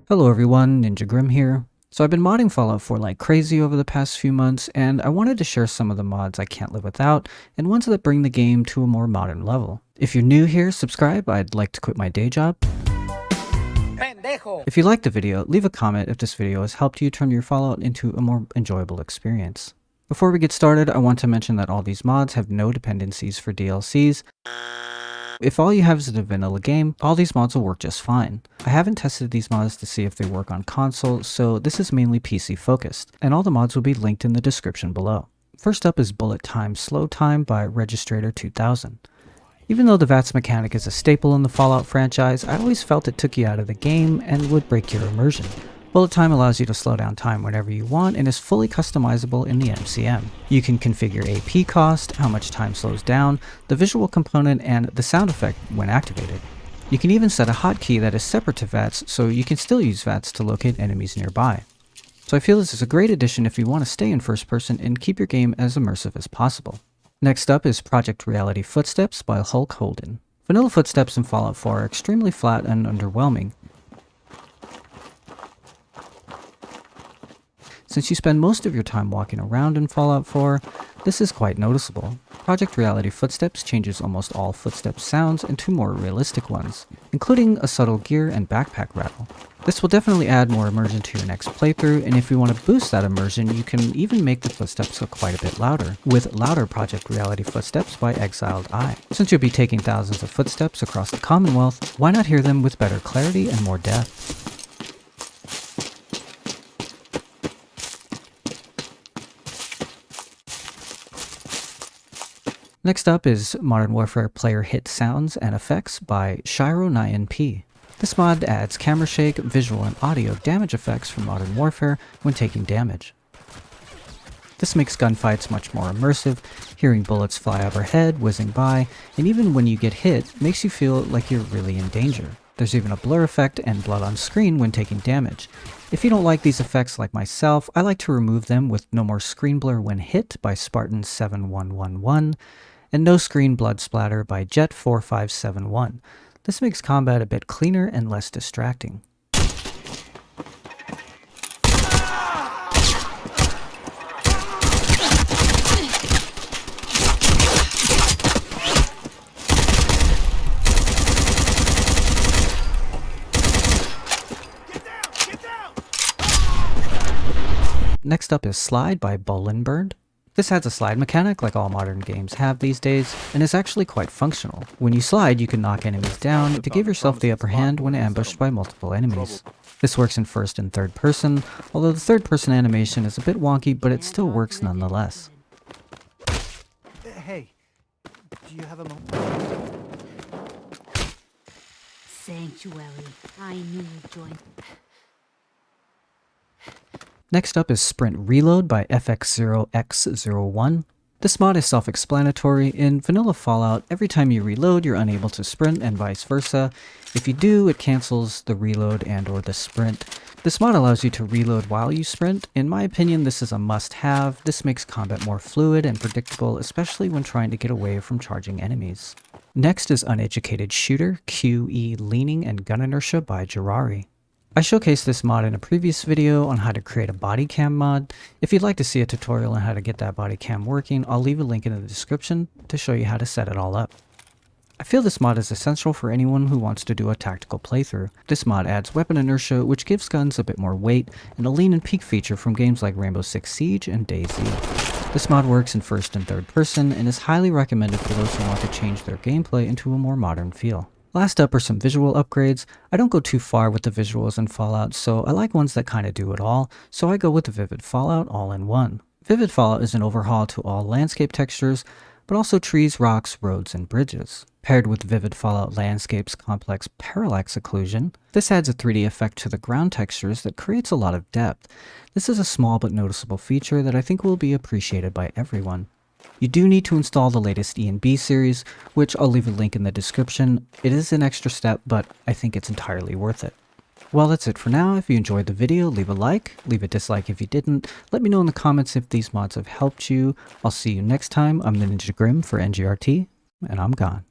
Hello everyone, Ninja Grim here. So I've been modding Fallout 4 like crazy over the past few months, and I wanted to share some of the mods I can't live without, and ones that bring the game to a more modern level. If you're new here, subscribe. I'd like to quit my day job. Pendejo. If you liked the video, leave a comment if this video has helped you turn your Fallout into a more enjoyable experience. Before we get started, I want to mention that all these mods have no dependencies for DLCs. If all you have is a vanilla game, all these mods will work just fine. I haven't tested these mods to see if they work on console, so this is mainly PC focused, and all the mods will be linked in the description below. First up is Bullet Time Slow Time by Registrator 2000. Even though the VATS mechanic is a staple in the Fallout franchise, I always felt it took you out of the game and would break your immersion. Bullet time allows you to slow down time whenever you want and is fully customizable in the MCM. You can configure AP cost, how much time slows down, the visual component, and the sound effect when activated. You can even set a hotkey that is separate to VATS, so you can still use VATS to locate enemies nearby. So I feel this is a great addition if you want to stay in first person and keep your game as immersive as possible. Next up is Project Reality Footsteps by Hulk Holden. Vanilla footsteps in Fallout 4 are extremely flat and underwhelming. Since you spend most of your time walking around in Fallout 4, this is quite noticeable. Project Reality Footsteps changes almost all footstep sounds into more realistic ones, including a subtle gear and backpack rattle. This will definitely add more immersion to your next playthrough, and if you want to boost that immersion, you can even make the footsteps look quite a bit louder, with Louder Project Reality Footsteps by Exiled Eye. Since you'll be taking thousands of footsteps across the Commonwealth, why not hear them with better clarity and more depth? Next up is Modern Warfare Player Hit Sounds and Effects by Shironyan YT. This mod adds camera shake, visual, and audio damage effects from Modern Warfare when taking damage. This makes gunfights much more immersive, hearing bullets fly overhead, whizzing by, and even when you get hit, makes you feel like you're really in danger. There's even a blur effect and blood on screen when taking damage. If you don't like these effects like myself, I like to remove them with No More Screen Blur When Hit by Spartan7111, and No Screen Blood Splatter by Jet4571. This makes combat a bit cleaner and less distracting. Next up is Slide by Bolenbird. This adds a slide mechanic like all modern games have these days, and is actually quite functional. When you slide, you can knock enemies down to give yourself the upper hand when ambushed by multiple enemies. This works in first and third person, although the third person animation is a bit wonky, but it still works nonetheless. Hey, do you have a moment? Sanctuary, I knew you'd join. Next up is Sprint Reload by FX0X01. This mod is self-explanatory. In vanilla Fallout, every time you reload, you're unable to sprint and vice versa. If you do, it cancels the reload and or the sprint. This mod allows you to reload while you sprint. In my opinion, this is a must-have. This makes combat more fluid and predictable, especially when trying to get away from charging enemies. Next is Uneducated Shooter, QE Leaning and Gun Inertia by Jirari. I showcased this mod in a previous video on how to create a BodyCam mod. If you'd like to see a tutorial on how to get that BodyCam working, I'll leave a link in the description to show you how to set it all up. I feel this mod is essential for anyone who wants to do a tactical playthrough. This mod adds weapon inertia, which gives guns a bit more weight, and a lean and peek feature from games like Rainbow Six Siege and DayZ. This mod works in first and third person, and is highly recommended for those who want to change their gameplay into a more modern feel. Last up are some visual upgrades. I don't go too far with the visuals in Fallout, so I like ones that kind of do it all, so I go with the Vivid Fallout all-in-one. Vivid Fallout is an overhaul to all landscape textures, but also trees, rocks, roads, and bridges. Paired with Vivid Fallout Landscape's complex Parallax Occlusion, this adds a 3D effect to the ground textures that creates a lot of depth. This is a small but noticeable feature that I think will be appreciated by everyone. You do need to install the latest E&B series, which I'll leave a link in the description. It is an extra step, but I think it's entirely worth it. Well, that's it for now. If you enjoyed the video, leave a like, leave a dislike if you didn't. Let me know in the comments if these mods have helped you. I'll see you next time. I'm the Ninja Grim for NGRT, and I'm gone.